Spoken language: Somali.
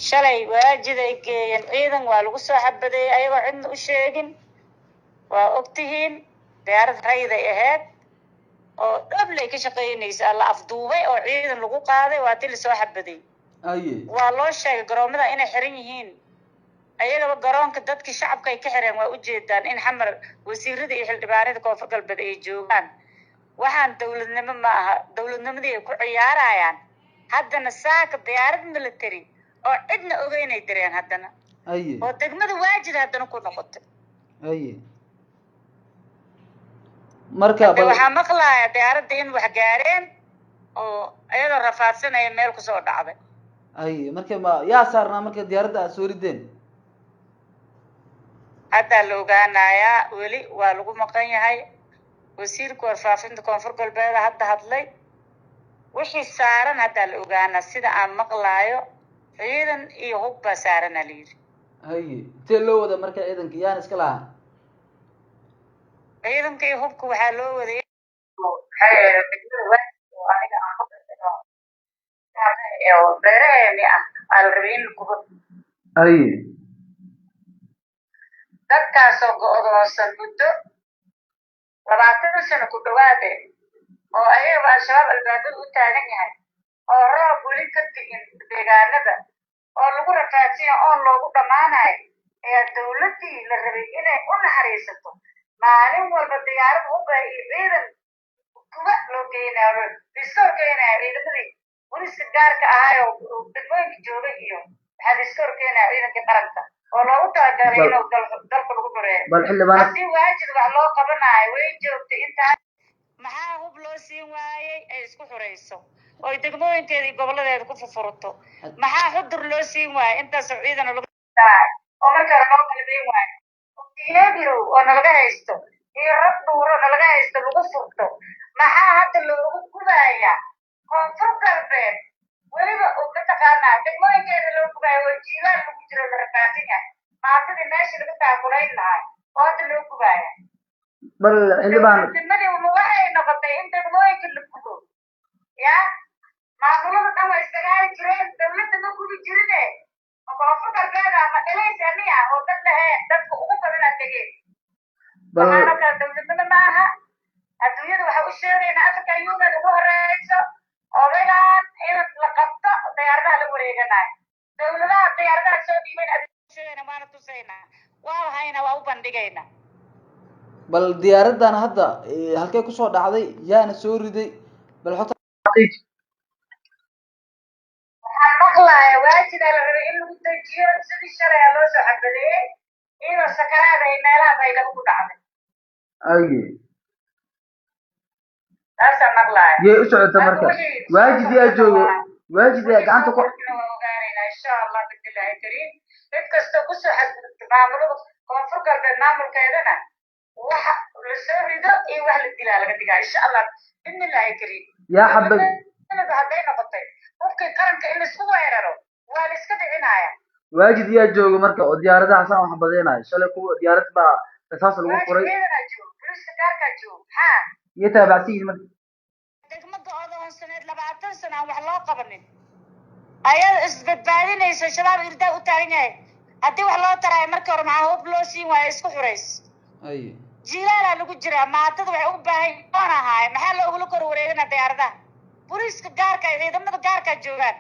shalay waajid ay geeyeen ciidan waa lagu soo xabadeeyey ayagoo cidna u sheegin waa ogtihiin diyaarad rayday ahayd oo dhablay ka shaqaynaysa la afduubay oo ciidan lagu qaaday waa tii lasoo xabadeeyey waa loo sheegay garoomada inay xiran yihiin ayagaba garoonka dadkii shacabka ay ka xireen waa ujeedaan in xamar wasiirada iyo xildhibaanada koonfur galbeed ay joogaan waxaan dowladnimo ma aha dowladnimadii ay ku ciyaarayaan haddana saaka diyaarad military oo cidna ogeynay direen haddana oo degmada waajid haddana ku noqotay marka waxaa maqlaaya diyaaradda in wax gaareen oo iyadoo rafaadsanaya meel kusoo dhacday marka yaa saarnaa marka diyaaradda aad soo rideen haddaa la ogaanayaa weli waa lagu maqan yahay wasiirka warfaafinta koonfur galbeeda hadda hadlay wixii saaran haddaa la ogaanaa sida aan maqlaayo ciidan iyo hub baa saarana la yidhi intee loo wada marka ciidanka yaan iska lahaa ciidanka iyo hubka waxaa loo waday beeraheeni ah aa la rabay in la gubo dadkaasoo go-doonsan muddo 20 sano ku dhawaade oo ayagaba al-shabaab albaabada u taagan yahay oo roob weli ka tigin deegaanada oo lagu rafaadsiya oon loogu dhammaanayo ayaa dowladdii la rabay inay u naxariisato maalin walba diyaarad hubba iyo ciidan kuba loo geynayo distoor keenaya ciidamadii boliska gaarka ahaay oo degmooyinka joogay iyo waxaa distoor keenaya ciidankii qaranka oo loogu talagalay inuu dalka lagu dureeyo haddii waajid wax loo qabanayo way joogtay intaa maxaa hub loo siin waayey ay isku xurayso oo degmooyinkeeda iyo goboladeeda ku furfurto maxaa xudur loo siin waayey intaasoo ciidan lagu oo markaa loo qalbeyn waayo diyaadirow oo nalaga haysto iyo rag dhuuro nalaga haysto lagu furto maxaa hadda loogu gubaaya koonfur galbeed weliba uu ka taqaanaa degmooyinkeeda loo gubaayo oo jiilaan lagu jiro la rafaadin yahay maantadii meesha laga taakulayn lahay oo hadda loo gubaaya degmadii waxay noqotay in degmooyinka la gubo ya maamulada dhan waa isdagaali jireen dowladda ma gubi jirine koonfur galbeed ama dhalaysa miya oo dad laheen dadka ugu badana tegeen waxaana kala dowladnimo maaha adduunyada waxaa u sheegaynaa africa union ugu horeyso odagaan in la qabto diyaaradaha la wareeganayo dowladaha diyaaradaha soo dhiibayn waana tusaynaa waa hayna waa u bandhigaynaa bal diyaaradan hadda halkee kusoo dhacday yaana soo riday bal waxaan maqlaaya waajida la rabay in lagu dejiyo sidii shalay loo soo xabadeeyey iyadoo sakaraada ay meelaha baydhabo ku dhacday taasaa maqlaaya yay u socota marka waajid yaa joogo waajid yaa gacanta ku ogaanayna insha allah bidillahi kariim cid kastoo kusoo xadgudubta maamulada koonfur galbeed maamulkeedana waxa la soo rido iyo wax la dilaa laga dhigaa insha allah bidillahi kariim yaa xabad hadday noqotay hubkii qaranka in laisku weeraro waa la iska dhicinaya waajid yaa jooga marka oo diyaaradaha saan wax badeenayo shalay kuwa diyaarad baa rasaas lagu furay boliska gaarkaa joog maxaa iyo taabacsiin marka degmada odoonsaneed 20 sano aan wax loo qabanin ayada isbadbaadinayso shabaab irdaa u taagan yahay haddii wax loo taraayo markii hore maxaa hub loo siin waayo isku xurays jiilaalaa lagu jiraa maatada waxay u baahan oon ahaay maxaa loogula kor wareegana diyaaradaha boliska gaarka ciidamada gaarkaa joogaan